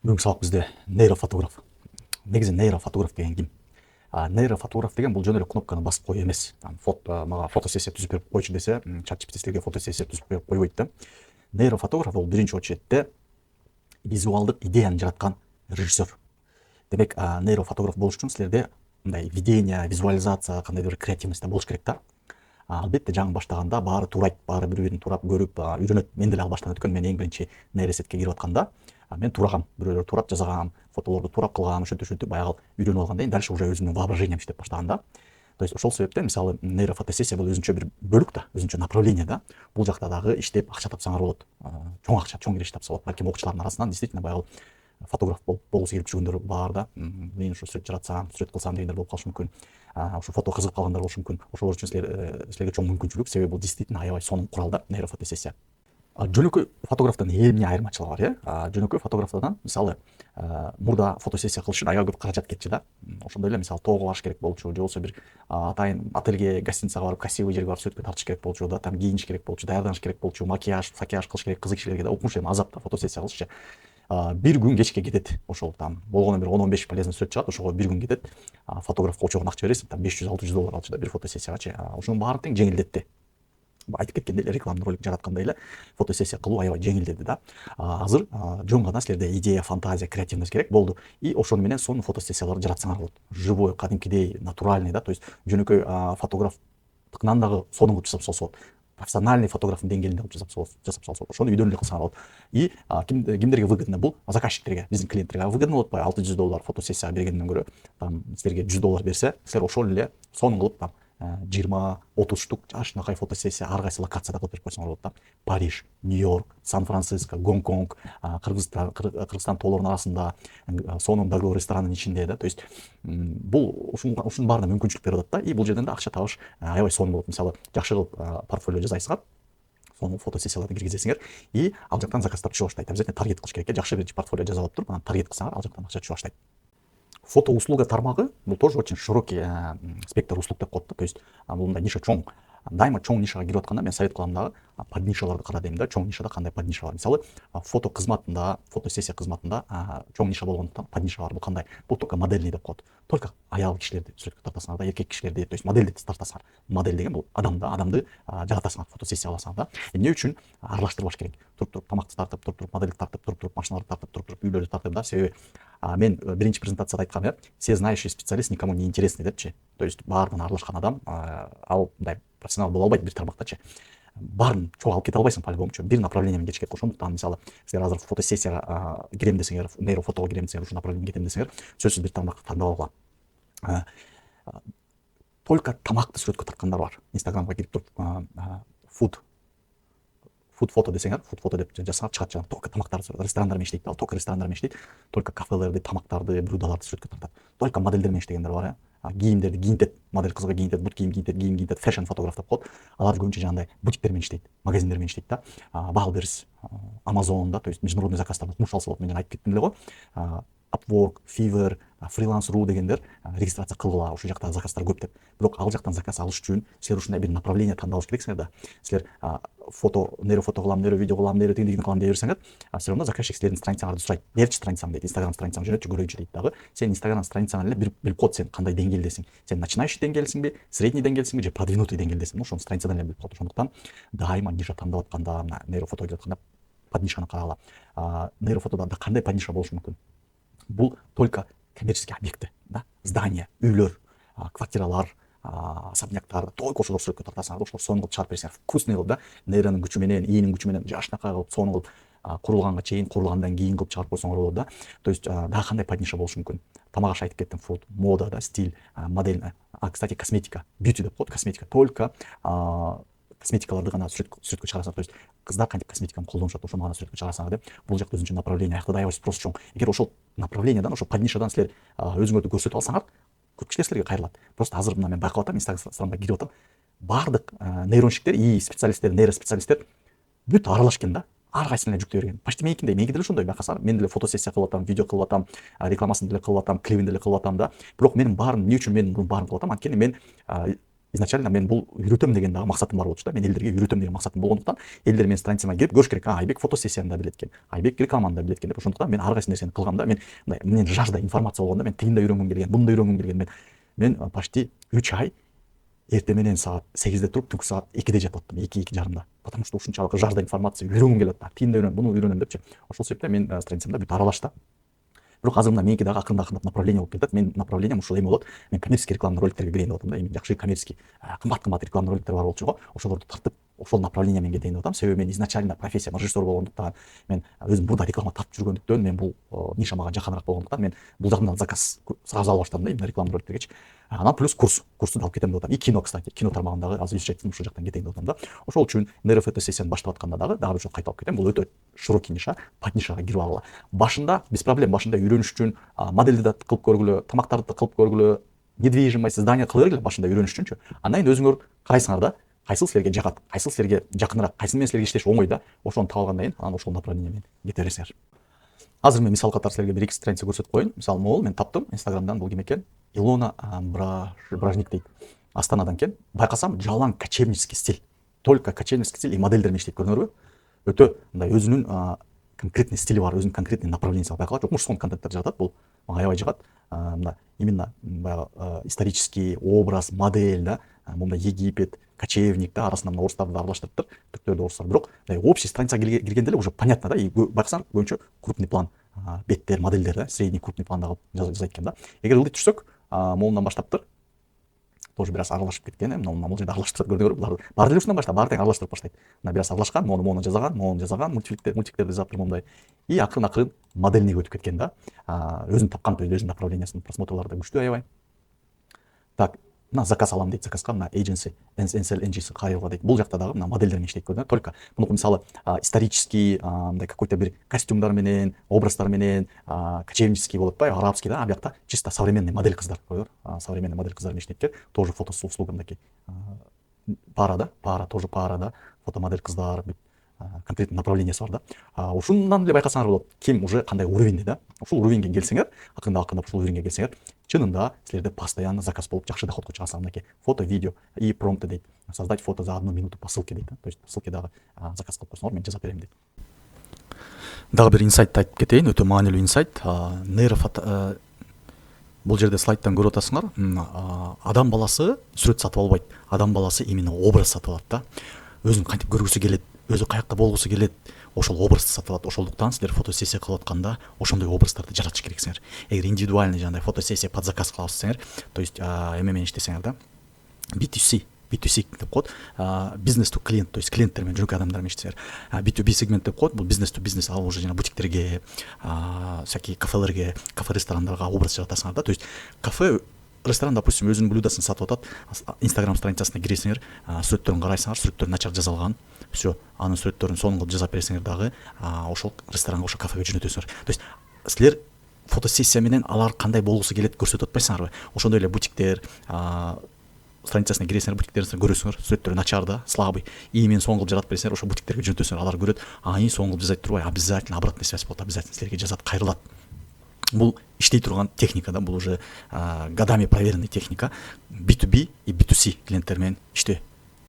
Бүгінгі сабақ бізде нейрофотограф. Негізі нейрофотограф деген кім? Нейрофотограф деген бұл жөн эле кнопканы басып қою емес. Мага фотосессия түзүп берип койчу десе, ChatGPT фотосессия түзүп берип койбойт да. Нейрофотограф ол биринчи очеретте визуалдык идеяны жараткан режиссер. Демек, нейрофотограф болуш үчүн силерде мындай видение, визуализация, кандайдыр бир креативность болуш керек да. Албетте жаңы баштаганда баары туурайт, баары бири-бирин туурап көрүп, үйрөнөт. Мен деле ал баштан өткөн, мен эң биринчи нейросетке кирип атканда, мен турагам, бирөөлөр турап жасагам, фотолорду турап кылгам, ошентип баягы үйрөнүп алгандан кийин дальше уже өзүмдүн воображением иштеп баштаганда. То есть ошол себептен мисалы нейрофотосессия бул өзүнчө бир бөлүк да, өзүнчө направление да. Бул жакта дагы иштеп акча тапсаңар болот. Чоң акча, чоң киреш тапса болот. Балким окуучулардын арасынан действительно баягы фотограф болгусу келип жүргөндөр бар да. Мен ушу сүрөт жаратсам, сүрөт кылсам дегендер болуп калышы мүмкүн. Ушу фото кызыгып калгандар болушу мүмкүн. Ошолор үчүн силерге чоң мүмкүнчүлүк, себеби бул действительно аябай сонун курал да, нейрофотосессия. Жөнөкөй фотографтан эмне айырмачылыгы бар, жөнөкөй фотографтардан мисалы мурда фотосессия кылыш үчүн аябай көп каражат кетчү да. Ошондой эле мисалы тоого барыш керек болчу, же болбосо бир атайын отельге, гостиницага барып, красивый жерге барып сүрөткө тартыш керек болчу да, там кийиниш керек болчу, даярданыш керек болчу, макияж кылыш керек, кызык кишилерге да укмуш эми азап да фотосессия кылышчу. Бир күн кечке кетет, ошол там болгону бир 10-15 полезный сүрөт чыгат, ошого бир күн кетет. Фотограф колчогон акча бересиң, там 500-600 алчу да бир фотосессияга. Ошонун баары тең жеңилдетти. Айтып кеткендей эле рекламный ролик жараткандай эле фотосессия кылуу аябай жеңилдеди да. Азыр жөн гана силерде идея, фантазия, креативность керек болду. И ошону менен сонун фотосессияларды жаратсаңар болот. Живой, кадимкидей, натуральный да, то есть жөнөкөй фотографтыкынан дагы сонун кылып жасап салса болот. Профессиональный фотографтын деңгээлинде кылып жасап салса болот. Ошону үйдөн эле кылсаңар болот. И кимдерге выгодно бул? Заказчиктерге, биздин клиенттерге выгодно болот атпайбы? $600 фотосессияга бергенден көрө, там силерге $100 берсе, силер ошол эле сонун кылып там 20-30 штук жашынакай фотосессия ар кайсы локацияда кылып берип койсоңор болот да. Париж, Нью-Йорк, Сан-Франциско, Гонконг, Кыргызстан тоолорунун арасында, сонун дагы ресторанын ичинде да. То есть бул ушунун баарына мүмкүнчүлүк берип атат да. И бул жерден да акча табыш аябай сонун болот. Мисалы, жакшы кылып портфолио жасайсыңар, сонун фотосессияларды киргизесиңер, и ал жактан заказдар түшө баштайт. Обязательно таргет кылыш керек. Жакшы биринчи портфолио жасап алып туруп, анан таргет кылсаңар, ал жактан акча түшө баштайт. Фотоуслуга тармагы бул тоже очень широкий спектр услуг деп коет да. То есть бул мындай ниша чоң. Дайыма чоң нишага кирип атканда мен совет кылам дагы поднишаларды кара дейм да. Чоң нишада кандай подниша бар? Мисалы, фото кызматында, фотосессия кызматында чоң ниша болгондуктан подниша бар. Бул кандай? Бул только модельный деп коет. Только аял кишилерди сүрөткө тартасыңар да, эркек кишилерди, то есть модельди тартасыңар. Модель деген бул адамды жаратасыңар, фотосессия аласыңар да. Эмне үчүн аралаштырбаш керек? Туруп тамакты тартып, туруп модельди тартып, туруп машиналарды тартып, туруп үйлөрдү тартып да. Себеби мен биринчи презентацияда айткам, все знающий специалист никому не интересный депчи. То есть баардыгына аралашкан адам ал мындай профессионал боло албайт бир тармактачы. Баарын чогуу алып кете албайсың по-любомучу. Бир направление менен кетиш керек. Ошондуктан мисалы силер азыр фотосессияга кирем десеңер, нейрофотого кирем десеңер, ушу направлениеге кетем десеңер, сөзсүз бир тармакты тандап алгыла. Только тамакты сүрөткө тарткандар бар. Инстаграмга кирип туруп фуд фото десеңер, фуд фото деп жасаңар чыгат. Только тамактарды, ресторандар менен иштейт да, только ресторандар менен иштейт. Только кафелерди, тамактарды, блюдаларды сүрөткө тартат. Только модельдер менен иштегендер бар, кийимдерди кийинтет, модель кызга кийинтет, бут кийим кийинтет, фэшн фотограф деп коет. Алар көбүнчө жандай бутиктер менен иштейт, магазиндер менен иштейт да. Wildberries, Amazon да, то есть международный заказдар кумуш алса болот, мен айтып кеттим эле го. Upwork, Fiverr, Freelance.ru дегендер регистрация кылгыла, ошол жакта заказдар көп деп. Бирок ал жактан заказ алыш үчүн силер ушундай бир направление тандалыш керексиңер да. Силер нейрофото кылам, нейровидео кылам, нейротегнигин кылам дей берсеңер, все равно заказчик силердин страницаңарды сурайт. Берчи страницаңды дейт, Instagram страницаңды жөнөтчү көрөйчү дейт дагы. Сен Instagram страницаңан эле билип коет сен кандай деңгээлдесиң. Сен начинающий деңгээлсиңби, средний деңгээлсиңби же продвинутый деңгээлдесиңби, ошону страницадан эле билип коет. Ошондуктан дайыма ниша тандап атканда, нейрофото кирип атканда поднишаны карагыла. Нейрофотодо да кандай подниша болушу мүмкүн? Бул только коммерческий объекты, да, здания, үйлөр, квартиралар, особняктар, только ошолор сүрөткө тартасыңар, ошолор сонун кылып чыгарып берсеңер, вкусный кылып да, нейронун күчү менен, ийинин күчү менен жашынакай кылып, сонун кылып курулганга чейин, курулгандан кийин кылып чыгарып койсоңор болот да. То есть дагы кандай подниша болушу мүмкүн? Тамак аш айтып кеттим, фуд, мода да, стиль, модель, кстати, косметика, бьюти деп коет, косметика, только косметикаларды гана сүрөткө чыгарасыңар. То есть кыздар кантип косметиканы колдонушат, ошону гана сүрөткө чыгарасыңар деп. Бул жакта өзүнчө направление, аякта да аябай спрос чоң. Эгер ошол направлениедан, ошол поднишадан силер өзүңөрдү көрсөтүп алсаңар, көп кишилер силерге кайрылат. Просто азыр мына мен байкап атам, Инстаграмга кирип атам, баардык нейронщиктер и специалисттер, нейроспециалисттер бүт аралашып кеткен да. Ар кайсына жүктөй берген. Почти меникиндей, меники деле ошондой байкасаңар. Мен деле фотосессия кылып атам, видео кылып атам, рекламасын деле кылып атам, клибин деле кылып атам да. Бирок менин баарын эмне үчүн мен мунун баарын кылып атам? Анткени мен изначально мен бұл үйретем деген дағы мақсатым бар болды да, мен елдерге үйретем деген мақсатым болғандықтан елдер менің страницама келіп көріш керек, Айбек фотосессияны да біледі екен, Айбек рекламаны да біледі екен деп. Ошондуктан мен ар кайсы нерсени кылганда мен жажда информация болгондо мен тигин да үйрөнгүм келген, буну да үйрөнгүм келген. Мен почти 3 ай эртең менен саат 8-де туруп түнкү саат 2-де жатып аттым, 2-2:30. Потому что ушунчалык жажда информация үйрөнгүм келип атты. Тигин да үйрөнөм, буну үйрөнөм депчи. Ошол себептен мен страницамда бүт аралаш да. Бирок азыр мына меники дагы акырындап направление болуп кетет. Менин направлением ушул эме болот. Мен коммерческий рекламный роликтерге кирейин деп атам да. Эми жакшы коммерческий кымбат рекламный роликтер бар болчу го. Ошолорду тартып, ошол направление мен кетейин деп атам. Себеби мен изначально профессиям режиссер болгондуктан, мен өзүм бурда реклама тартып жүргөндүктөн, мен бул ниша мага жакыныраак болгондуктан мен бул жагынан заказ сразу ала баштадым да, именно рекламный роликтергечи. Анан плюс курсту да алып кетем деп атам. И кино, кстати, кино тармагындагы азыр изучать ушул жактан кетейин деп атам да. Ошол үчүн нейрофотосессияны баштап атканда дагы бир кайтып алып кетем. Бул өтө широкий ниша, под нишага кирип алгыла. Башында без проблем, башында үйрөнүш үчүн модельди да кылып көргүлө, тамактарды да кылып көргүлө, недвижимость здание кыла бергиле башында үйрөнүш үчүнчү. Андан кийин өзүңөр карайсыңар да, кайсыл силерге жагат, кайсыл силерге жакыныраак, кайсы менен силерге иштеш оңой да, ошону таап алгандан кийин анан ошол направление менен кете бересиңер. Азыр мен мисал катары силерге 1-2 страница көрсөтүп коеюн. Мисалы могул мен таптым Инстаграмдан, бул ким экен? Илона Бражник дейт. Астанадан экен. Байкасам жалаң кочевнический стиль. Только кочевнический стиль и модельдер менен иштейт, көрдүңөрбү? Өтө мындай өзүнүн конкретный стили бар, өзүнүн конкретный направлениясы бар. Байкалат, жокмуш сонун контенттер жаратат, бул мага аябай жагат. Мына именно баягы исторический образ, модель да, мындай Египет, кочевник да, арасында мына орустарды да аралаштырыптыр, түрктөрдү, орустар. Бирок общий страницага киргенде эле уже понятно да, и байкасаң көбүнчө крупный план беттер, модельдер да, средний крупный пландагы жазайт экен да. Эгер ылдый түшсөк, могундан баштаптыр. Тоже бир аз аралашып кеткен, мына бул жерде аралаштырат, көрдүңөрбү? Баары деле ушундан баштап, баары тең аралаштырып баштайт. Мына бир аз аралашкан, могуну жазаган, мультиктерди жазаптыр момундай. И акырын модельниге өтүп кеткен да. Өзүн тапкан, то есть өзүнүн направлениясын, просмотрлары да күчтүү аябай. Так, мына заказ алам дейт, заказга мына agency, NSL NGC кайылга дейт. Бул жакта дагы мына модельдер менен иштейт, көрдүңөр. Только муну мисалы исторический, мындай какой-то бир костюмдар менен, образдар менен, кочевнический болот да, арабский да, а бuyakта чисто современный модель кыздар, көрдүңөр. Современный модель кыздар менен иштейт экен. Тоже фото с услугамдаки пара да, тоже пара да, фотомодель кыздар, конкретный направлениясы бар да. Ушундан эле байкасаңар болот, ким уже кандай уровеньде да. Ушул уровеньге келсеңер, акырындап ушул уровеньге келсеңер, чынында силерде постоянно заказ болуп жакшы доход чыгасыңар. Мынакей фото, видео и промпты дейт. Создать фото за 1 минуту по ссылке дейт. То есть по ссылке дагы заказ кылып койсоңор, мен жазап берем дейт. Дагы бир инсайт айтып кетейин, өтө маанилүү инсайт. Нейрофото бул жерде слайдтан көрүп атасыңар. Адам баласы сүрөт сатып албайт. Адам баласы именно образ сатып алат да. Өзүн кантип көргүсү келет, өзү каякта болгусу келет, ошол образды сатып алат. Ошондуктан силер фотосессия кылып атканда ошондой образдарды жаратыш керексиңер. Эгер индивидуальный жандай фотосессия под заказ кылабыз десеңер, то есть эме менен иштесеңер да, B2C деп коет, бизнес to клиент, то есть клиенттер менен, жөнөкөй адамдар менен иштесеңер. B2B сегмент деп коет, бул бизнес to бизнес, ал уже жана бутиктерге, всякие кафелерге, кафе ресторандарга образ жаратасыңар да. То есть кафе ресторан, допустим, өзүнүн блюдосын сатып атат, Инстаграм страницасына киресиңер, сүрөттөрүн карайсыңар, сүрөттөрү начар жазалган, все, анын сүрөттөрүн сонун кылып жасап берсеңер дагы, ошол ресторанга, ошол кафеге жөнөтөсүңөр. То есть силер фотосессия менен алар кандай болгусу келет көрсөтүп атпайсыңарбы? Ошондой эле бутиктер страницасына киресиңер, бутиктерди көрөсүңөр, сүрөттөрү начар да, слабый, и мен сонун кылып жаратып берсеңер, ошол бутиктерге жөнөтөсүңөр, алар көрөт, и сонун кылып жасайт турбай, обязательно обратная связь болот, обязательно силерге жазат, кайрылат. Бул иштей турган техника да, бул уже годами проверенный техника. B2B и B2C клиенттер менен иштөө